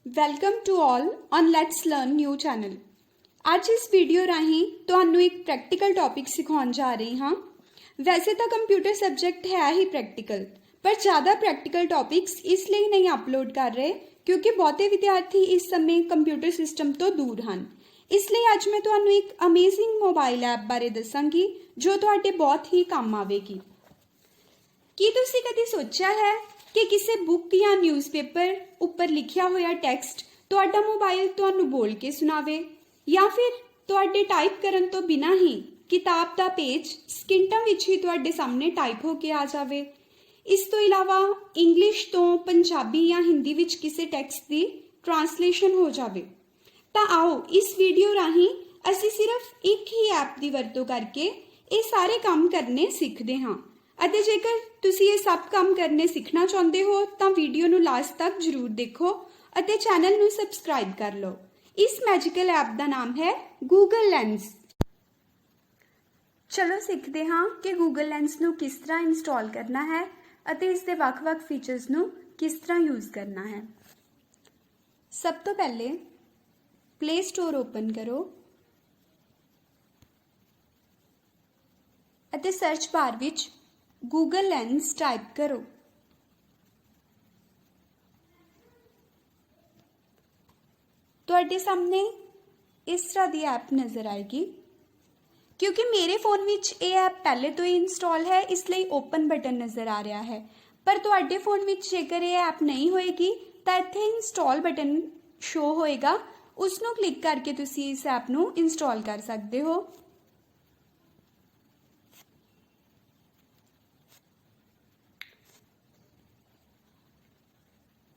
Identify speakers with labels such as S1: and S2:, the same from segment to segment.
S1: Welcome to all on let's learn new channel. ਅੱਜ ਇਸ video ਰਾਹੀਂ ਤੁਹਾਨੂੰ ਇੱਕ ਪ੍ਰੈਕਟੀਕਲ ਟੌਪਿਕ ਸਿਖਾਉਣ ਜਾ ਰਹੀ ਹਾਂ। ਵੈਸੇ ਤਾਂ ਕੰਪਿਊਟਰ ਸਬਜੈਕਟ ਹੈ ਹੀ ਪ੍ਰੈਕਟੀਕਲ, ਪਰ ਜ਼ਿਆਦਾ ਪ੍ਰੈਕਟੀਕਲ ਟੌਪਿਕਸ ਇਸ ਲਈ ਨਹੀਂ ਅਪਲੋਡ ਕਰ ਰਹੇ ਕਿਉਂਕਿ ਬਹੁਤੇ ਵਿਦਿਆਰਥੀ ਇਸ ਸਮੇਂ ਕੰਪਿਊਟਰ ਸਿਸਟਮ ਤੋਂ ਦੂਰ ਹਨ। ਇਸ ਲਈ ਅੱਜ ਮੈਂ ਤੁਹਾਨੂੰ ਇੱਕ ਅਮੇਜ਼ਿੰਗ ਮੋਬਾਈਲ ਐਪ ਬਾਰੇ ਦੱਸਾਂਗੀ ਜੋ ਤੁਹਾਡੇ ਬਹੁਤ ਹੀ ਕੰਮ ਆਵੇਗੀ। ਕੀ ਤੁਸੀਂ ਕਦੀ ਸੋਚਿਆ ਹੈ ਕਿ ਕਿਸੇ ਬੁੱਕ ਜਾਂ ਨਿਊਜ਼ਪੇਪਰ ਉੱਪਰ ਲਿਖਿਆ ਹੋਇਆ ਟੈਕਸਟ ਤੁਹਾਡਾ ਮੋਬਾਈਲ ਤੁਹਾਨੂੰ ਬੋਲ ਕੇ ਸੁਣਾਵੇ, ਜਾਂ ਫਿਰ ਤੁਹਾਡੇ ਟਾਈਪ ਕਰਨ ਤੋਂ ਬਿਨਾਂ ਹੀ ਕਿਤਾਬ ਦਾ ਪੇਜ ਸਕਿੰਟਾਂ ਵਿੱਚ ਹੀ ਤੁਹਾਡੇ ਸਾਹਮਣੇ ਟਾਈਪ ਹੋ ਕੇ ਆ ਜਾਵੇ। ਇਸ ਤੋਂ ਇਲਾਵਾ ਇੰਗਲਿਸ਼ ਤੋਂ ਪੰਜਾਬੀ ਜਾਂ ਹਿੰਦੀ ਵਿੱਚ ਕਿਸੇ ਟੈਕਸਟ ਦੀ ਟ੍ਰਾਂਸਲੇਸ਼ਨ ਹੋ ਜਾਵੇ। ਤਾਂ ਆਓ ਇਸ ਵੀਡੀਓ ਰਾਹੀਂ ਅਸੀਂ ਸਿਰਫ ਇੱਕ ਹੀ ਐਪ ਦੀ ਵਰਤੋਂ ਕਰਕੇ ਇਹ ਸਾਰੇ ਕੰਮ ਕਰਨੇ ਸਿੱਖਦੇ ਹਾਂ। ਅਤੇ ਜੇਕਰ ਤੁਸੀਂ ਇਹ ਸਭ ਕੰਮ ਕਰਨੇ ਸਿੱਖਣਾ ਚਾਹੁੰਦੇ ਹੋ ਤਾਂ ਵੀਡੀਓ ਨੂੰ ਲਾਸਟ ਤੱਕ ਜ਼ਰੂਰ ਦੇਖੋ ਅਤੇ ਚੈਨਲ ਨੂੰ ਸਬਸਕ੍ਰਾਈਬ ਕਰ ਲਓ। ਇਸ ਮੈਜੀਕਲ ਐਪ ਦਾ ਨਾਮ ਹੈ ਗੂਗਲ ਲੈਂਸ। ਚਲੋ ਸਿੱਖਦੇ ਹਾਂ ਕਿ ਗੂਗਲ ਲੈਂਸ ਨੂੰ ਕਿਸ ਤਰ੍ਹਾਂ ਇੰਸਟਾਲ ਕਰਨਾ ਹੈ ਅਤੇ ਇਸ ਦੇ ਵੱਖ-ਵੱਖ ਫੀਚਰਸ ਨੂੰ ਕਿਸ ਤਰ੍ਹਾਂ ਯੂਜ਼ ਕਰਨਾ ਹੈ। ਸਭ ਤੋਂ ਪਹਿਲੇ ਪਲੇ ਸਟੋਰ ਓਪਨ ਕਰੋ ਅਤੇ ਸਰਚ ਬਾਰ ਵਿੱਚ ਗੂਗਲ ਲੈਂਸ ਟਾਈਪ ਕਰੋ। ਤੁਹਾਡੇ ਸਾਹਮਣੇ ਇਸ ਤਰ੍ਹਾਂ ਦੀ ਐਪ ਨਜ਼ਰ ਆਏਗੀ। ਕਿਉਂਕਿ ਮੇਰੇ ਫੋਨ ਵਿੱਚ ਇਹ ਐਪ ਪਹਿਲੇ ਤੋਂ ਹੀ ਇੰਸਟਾਲ ਹੈ, ਇਸ ਲਈ ਓਪਨ ਬਟਨ ਨਜ਼ਰ ਆ ਰਿਹਾ ਹੈ। ਪਰ ਤੁਹਾਡੇ ਫੋਨ ਵਿੱਚ ਜੇਕਰ ਇਹ ਐਪ ਨਹੀਂ ਹੋਏਗੀ ਤਾਂ ਇੱਥੇ ਇੰਸਟਾਲ ਬਟਨ ਸ਼ੋ ਹੋਏਗਾ, ਉਸ ਨੂੰ ਕਲਿੱਕ ਕਰਕੇ ਤੁਸੀਂ ਇਸ ਐਪ ਨੂੰ ਇੰਸਟਾਲ ਕਰ ਸਕਦੇ ਹੋ।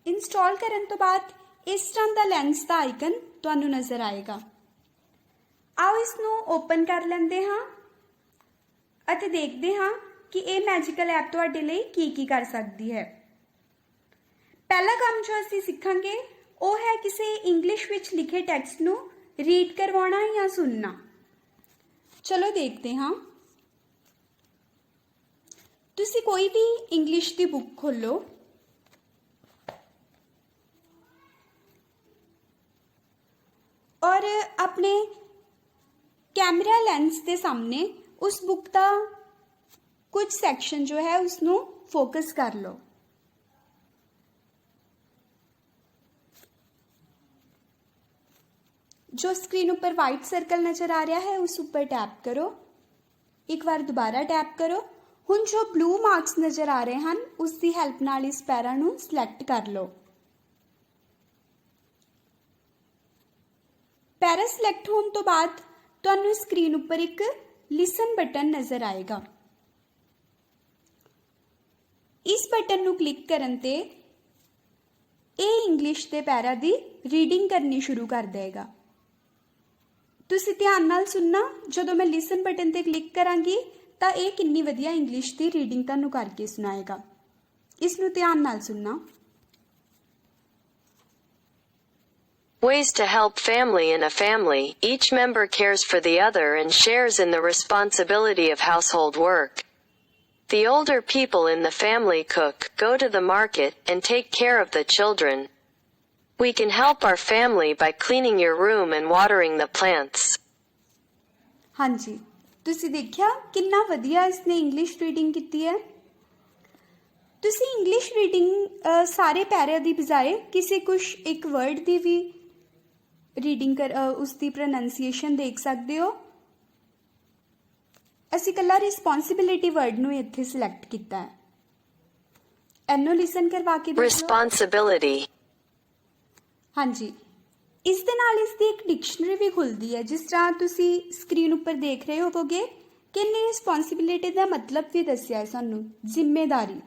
S1: ਇੰਸਟਾਲ ਕਰਨ ਤੋਂ ਬਾਅਦ ਇਸ ਤਰ੍ਹਾਂ ਦਾ ਲੈਂਸ ਦਾ ਆਈਕਨ ਤੁਹਾਨੂੰ ਨਜ਼ਰ ਆਏਗਾ। ਆਓ ਇਸ ਨੂੰ ਓਪਨ ਕਰ ਲੈਂਦੇ ਹਾਂ ਅਤੇ ਦੇਖਦੇ ਹਾਂ ਕਿ ਇਹ ਮੈਜੀਕਲ ਐਪ ਤੁਹਾਡੇ ਲਈ ਕੀ ਕਰ ਸਕਦੀ ਹੈ। ਪਹਿਲਾ ਕੰਮ ਜੋ ਅਸੀਂ ਸਿੱਖਾਂਗੇ ਉਹ ਹੈ ਕਿਸੇ ਇੰਗਲਿਸ਼ ਵਿੱਚ ਲਿਖੇ ਟੈਕਸਟ ਨੂੰ ਰੀਡ ਕਰਵਾਉਣਾ ਜਾਂ ਸੁਣਨਾ। ਚਲੋ ਦੇਖਦੇ ਹਾਂ। ਤੁਸੀਂ ਕੋਈ ਵੀ ਇੰਗਲਿਸ਼ ਦੀ ਬੁੱਕ ਖੋਲੋ और अपने कैमरा लेंस के सामने उस बुक का कुछ सैक्शन जो है उसनों फोकस कर लो। जो स्क्रीन ऊपर वाइट सर्कल नज़र आ रहा है उस ऊपर टैप करो, एक बार दोबारा टैप करो। हुण जो ब्लू मार्क्स नज़र आ रहे हैं उसकी हैल्प नाल इस पैरा नूं सिलेक्ट कर लो। पैरा सिलेक्ट होने तो बाद तुहानू स्क्रीन उपर एक लिसन बटन नज़र आएगा। इस बटन नू क्लिक करन ते ये इंग्लिश के पैरा दी रीडिंग करनी शुरू कर देगा। तुसी ध्यान नाल सुनना, जदों मैं लिसन बटन ते क्लिक करांगी तां ये कितनी वधिया इंग्लिश की रीडिंग तुहानू करके सुनाएगा। इसनू ध्यान नाल सुनना।
S2: Ways to help family in a family. Each member cares for the other and shares in the responsibility of household work. The older people in the family cook, go to the market, and take care of the children. We can help our family by cleaning your room and watering the plants.
S1: हाँ जी, तुसी देखिया कितना वधिया इसने English reading की है। तुसी English reading सारे पैरे की बजाय किसी कुछ एक वर्ड की भी रीडिंग कर उसकी प्रोनंसीएशन देख सकते हो। असी कला रिस्पॉन्सिबिलिटी वर्ड नूं इत्थे सिलेक्ट किया है। एनो लिसन करवा के देख लो।
S2: Responsibility.
S1: हाँ जी, इस दे नाल इसकी एक डिक्शनरी भी खुलती है। जिस तरह तुसी स्क्रीन ऊपर देख रहे होवोगे कि इन्हें रिस्पॉन्सिबिलिटी का मतलब भी दसिया है सानू, जिम्मेदारी।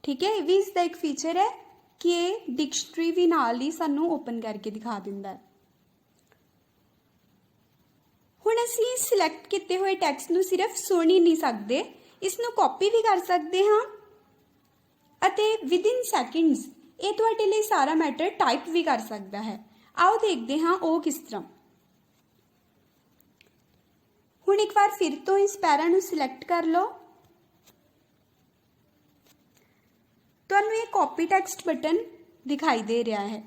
S1: ठीक है, ये भी इसका एक फीचर है कि ये डिक्शनरी भी नाल ही सानू ओपन करके दिखा दिंदा है। हुण असीं सिलेक्ट किए हुए टैक्सट नूं सिर्फ सुन ही नहीं सकते, इसनूं कॉपी भी कर सकते हाँ अते विदिन सैकेंड्स ये तुहाडे लई सारा मैटर टाइप भी कर सकता है। आओ देखते हाँ वो किस तरह। हुण एक बार फिर तो इस पैरा नूं सिलेक्ट कर लो। ਤੁਹਾਨੂੰ ਇਹ ਕਾਪੀ ਟੈਕਸਟ ਬਟਨ ਦਿਖਾਈ ਦੇ ਰਿਹਾ ਹੈ।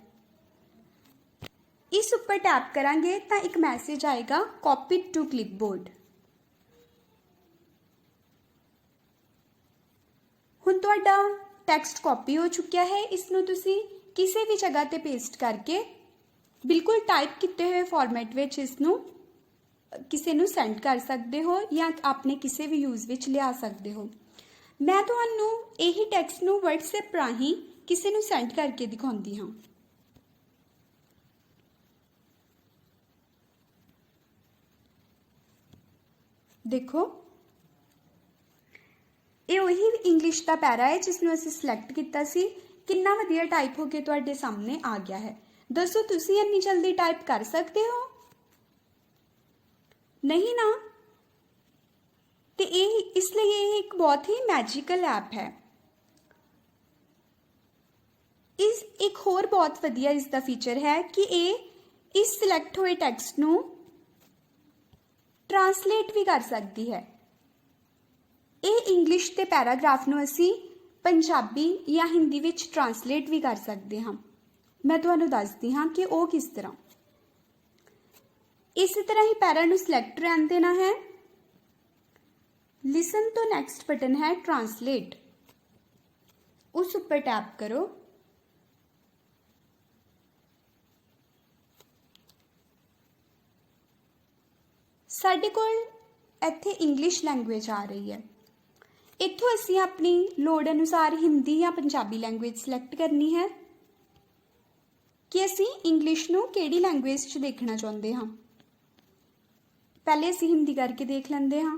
S1: ਇਸ ਉੱਪਰ ਟੈਪ ਕਰਾਂਗੇ ਤਾਂ ਇੱਕ ਮੈਸੇਜ ਆਏਗਾ ਕਾਪੀ ਟੂ ਕਲਿਪਬੋਰਡ। ਹੁਣ ਤੁਹਾਡਾ ਟੈਕਸਟ ਕਾਪੀ ਹੋ ਚੁੱਕਿਆ ਹੈ। ਇਸ ਨੂੰ ਤੁਸੀਂ ਕਿਸੇ ਵੀ ਜਗ੍ਹਾ ਤੇ ਪੇਸਟ ਕਰਕੇ ਬਿਲਕੁਲ ਟਾਈਪ ਕੀਤੇ ਹੋਏ ਫਾਰਮੈਟ ਵਿੱਚ ਇਸ ਨੂੰ ਕਿਸੇ ਨੂੰ ਸੈਂਡ ਕਰ ਸਕਦੇ ਹੋ ਜਾਂ ਆਪਣੇ ਕਿਸੇ ਵੀ ਯੂਜ਼ ਵਿੱਚ ਲਿਆ ਸਕਦੇ ਹੋ। ਮੈਂ ਤੁਹਾਨੂੰ ਇਹੀ ਟੈਕਸਟ ਨੂੰ WhatsApp ਰਾਹੀਂ ਕਿਸੇ ਨੂੰ ਸੈਂਡ ਕਰਕੇ ਦਿਖਾਉਂਦੀ ਹਾਂ। ਦੇਖੋ, ਇਹ ਉਹੀ ਇੰਗਲਿਸ਼ ਦਾ ਪੈਰਾ ਹੈ ਜਿਸ ਨੂੰ ਅਸੀਂ ਸਿਲੈਕਟ ਕੀਤਾ ਸੀ। ਕਿੰਨਾ ਵਧੀਆ ਟਾਈਪ ਹੋ ਕੇ ਤੁਹਾਡੇ ਸਾਹਮਣੇ ਆ ਗਿਆ ਹੈ। ਦੱਸੋ, ਤੁਸੀਂ ਇੰਨੀ ਜਲਦੀ ਟਾਈਪ ਕਰ ਸਕਦੇ ਹੋ? नहीं ना। तो इसलिए ये एक बहुत ही मैजिकल ऐप है। इस एक होर बहुत वधिया इसका फीचर है कि ये इस सिलेक्ट हुए टैक्सट नू ट्रांसलेट भी कर सकती है। ये इंग्लिश के पैराग्राफ नू असी पंजाबी या हिंदी विच ट्रांसलेट भी कर सकते हाँ। मैं तुहानू दसदी हाँ कि वो किस तरह। इसी तरह ही पैरा नू सिलेक्ट रहन देना है। लिसन तो नेक्स्ट बटन है ट्रांसलेट, उस ऊपर टैप करो। साडे कोल इत्थे इंग्लिश लैंग्वेज आ रही है। इत्थों असी अपनी लोड़ अनुसार हिंदी या पंजाबी लैंग्वेज सिलेक्ट करनी है कि असी इंग्लिश नू किहड़ी लैंग्वेज च देखना चाहुंदे हां। पहले असी हिंदी करके देख लेंदे हाँ।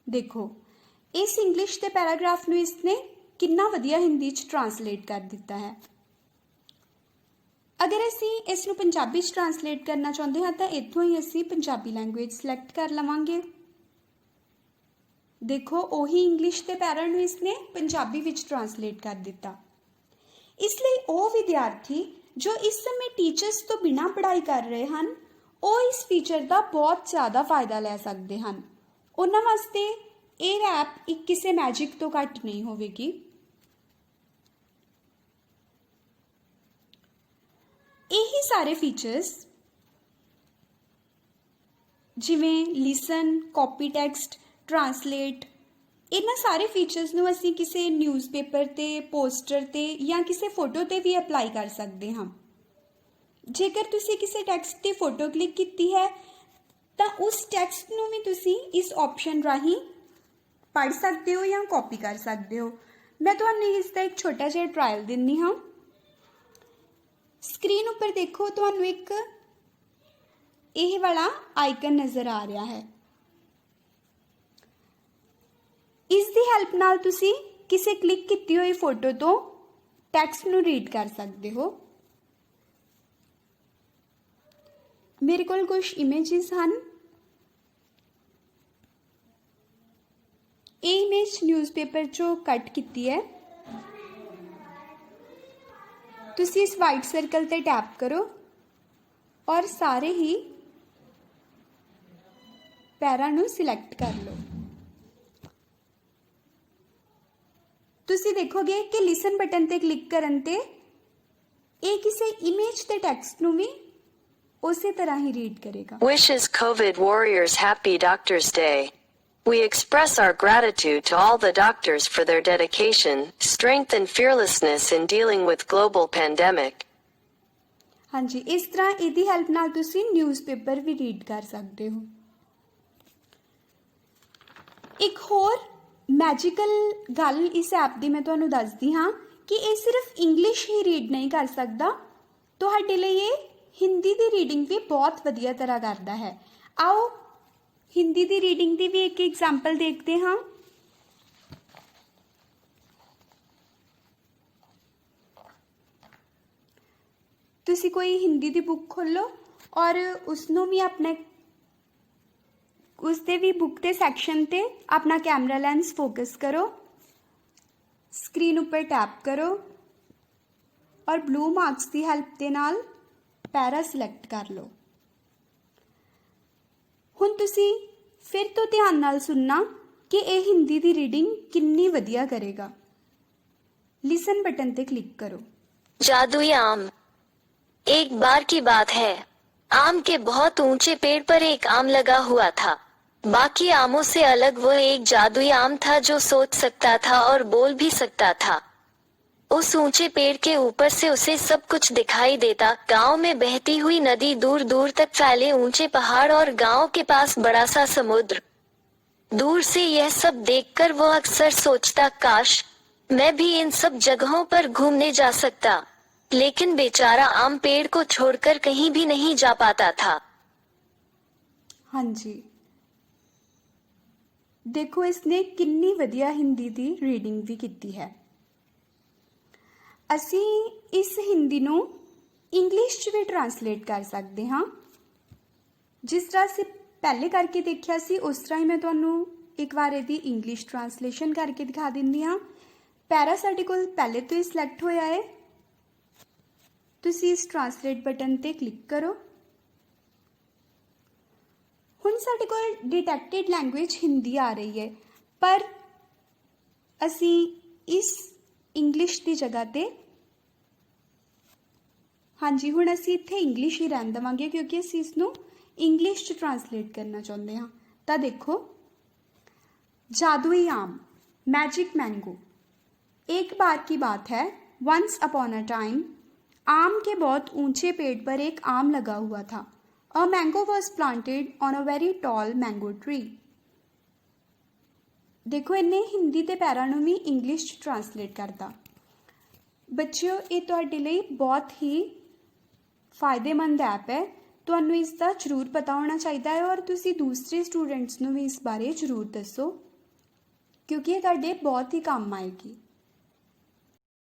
S1: देखो, इस इंग्लिश के पैराग्राफ नू इसने कितना वधिया हिंदी च ट्रांसलेट कर दिता है। अगर असी इस नू पंजाबी च ट्रांसलेट करना चाहते हैं तो इत्थों ही असी पंजाबी लैंग्वेज सिलेक्ट कर लवांगे। देखो, उही इंग्लिश के पैरा नू इसने पंजाबी विच ट्रांसलेट कर दिता। इसलिए वो विद्यार्थी जो इस समय टीचर्स तो बिना पढ़ाई कर रहे हैं वो इस फीचर का बहुत ज़्यादा फायदा ले सकते हैं। उन्हां वास्ते ये ऐप एक किसी मैजिक तो घट नहीं होगी। यही सारे फीचर्स जिवें लिसन, कॉपी टैक्सट, ट्रांसलेट, इन्हां सारे फीचर्स नूं असीं किसी न्यूज़पेपर ते, पोस्टर ते या किसी फोटो ते भी अप्लाई कर सकते हाँ। जेकर तुसी किसी टैक्सट की फोटो क्लिक की है तो उस टैक्सट नूं भी तुसी इस ऑप्शन राही पढ़ सकते हो या कॉपी कर सकते हो। मैं तुहानूं इसका एक छोटा जिहा ट्रायल दिंदी हाँ। स्क्रीन उपर देखो, तुहानूं एक यह वाला आइकन नज़र आ रहा है। इसकी हेल्प नाल तुसी किसी क्लिक की हुई फोटो तो टैक्सट नूं रीड कर सकते हो। मेरे कोल कुछ इमेजिज हैं। ये इमेज न्यूज़पेपर चो कट की है। तुसी इस वाइट सर्कल ते टैप करो और सारे ही पैरा नू सिलेक्ट कर लो। तुसी देखोगे कि लिसन बटन ते क्लिक करन ते ये किसी इमेज ते टैक्सट नू भी उसी तरह ही रीड करेगा।
S2: Wishes COVID warriors happy Doctors Day. We express our gratitude to all the doctors for their dedication, strength and fearlessness in dealing with global pandemic.
S1: हाँ जी, इस तरह इहदी हेल्प नाल तुसी न्यूज़पेपर भी रीड कर सकते हो। एक होर मैजिकल गल इस ऐप की मैं तुहानूं दसदी हाँ कि ये सिर्फ इंग्लिश ही रीड नहीं कर सकता, तुहाडे लई ये हिंदी की रीडिंग भी बहुत वधिया तरह करता है। आओ हिंदी की रीडिंग की भी एक एग्जाम्पल देखते हाँ। तुसी कोई हिंदी की बुक खोलो और उसनों भी अपने उसते भी बुक के सैक्शन ते अपना कैमरा लेंस फोकस करो, स्क्रीन ऊपर टैप करो और ब्लू मार्क्स की हेल्प के नाल पैरा सिलेक्ट कर लो। हुण तुसी फिर तो ध्यान नाल सुनना कि यह हिंदी की रीडिंग कितनी वधिया करेगा। लिसन बटन ते क्लिक करो।
S3: जादुई आम। एक बार की बात है, आम के बहुत ऊंचे पेड़ पर एक आम लगा हुआ था। बाकी आमों से अलग वह एक जादुई आम था जो सोच सकता था और बोल भी सकता था। उस ऊंचे पेड़ के ऊपर से उसे सब कुछ दिखाई देता, गांव में बहती हुई नदी, दूर दूर तक फैले ऊंचे पहाड़ और गांव के पास बड़ा सा समुद्र। दूर से यह सब देखकर वो अक्सर सोचता, काश मैं भी इन सब जगहों पर घूमने जा सकता। लेकिन बेचारा आम पेड़ को छोड़कर कहीं भी नहीं जा पाता था।
S1: ਹਾਂਜੀ, ਦੇਖੋ ਇਸਨੇ ਕਿੰਨੀ ਵਧੀਆ ਹਿੰਦੀ ਦੀ ਰੀਡਿੰਗ ਵੀ ਕੀਤੀ ਹੈ। ਅਸੀਂ ਇਸ ਹਿੰਦੀ ਨੂੰ ਇੰਗਲਿਸ਼ 'ਚ ਵੀ ਟਰਾਂਸਲੇਟ ਕਰ ਸਕਦੇ ਹਾਂ। ਜਿਸ ਤਰ੍ਹਾਂ ਅਸੀਂ ਪਹਿਲੇ ਕਰਕੇ ਦੇਖਿਆ ਸੀ, ਉਸ ਤਰ੍ਹਾਂ ਹੀ ਮੈਂ ਤੁਹਾਨੂੰ ਇੱਕ ਵਾਰ ਇਹਦੀ ਇੰਗਲਿਸ਼ ਟਰਾਂਸਲੇਸ਼ਨ ਕਰਕੇ ਦਿਖਾ ਦਿੰਦੀ ਹਾਂ। ਪੈਰਾ ਸਾਡੇ ਕੋਲ ਪਹਿਲੇ ਤੋਂ ਹੀ ਸਿਲੈਕਟ ਹੋਇਆ ਹੈ। ਤੁਸੀਂ ਇਸ ਟਰਾਂਸਲੇਟ ਬਟਨ ਤੇ ਕਲਿੱਕ ਕਰੋ। ਹੁਣ ਸਾਡੇ ਕੋਲ ਡਿਟੈਕਟਡ ਲੈਂਗੁਏਜ ਹਿੰਦੀ ਆ ਰਹੀ ਹੈ, ਪਰ ਅਸੀਂ ਇਸ ਇੰਗਲਿਸ਼ ਦੀ ਜਗ੍ਹਾ ਤੇ ਹਾਂਜੀ, ਹੁਣ ਅਸੀਂ ਇੱਥੇ ਇੰਗਲਿਸ਼ ਹੀ ਰਹਿਣ ਦੇਵਾਂਗੇ ਕਿਉਂਕਿ ਅਸੀਂ ਇਸ ਨੂੰ ਇੰਗਲਿਸ਼ 'ਚ ਟਰਾਂਸਲੇਟ ਕਰਨਾ ਚਾਹੁੰਦੇ ਹਾਂ। ਤਾਂ ਦੇਖੋ, जादुई आम, मैजिक मैंगो। एक बार की बात है, वंस अपॉन अ टाइम, आम के बहुत ऊंचे पेड़ पर एक आम लगा हुआ था। A mango was planted on a very tall mango tree. देखो, इन्हें हिंदी के पैरां नूं भी इंग्लिश च ट्रांसलेट करता। बच्चिओ, ये तुहाडे लई बहुत ही फायदेमंद ऐप है। तुहानूं इसका जरूर पता होना चाहिए है और तुसीं दूसरे स्टूडेंट्स नूं भी इस बारे जरूर दसो क्योंकि ये तुहाडे बहुत ही काम आएगी।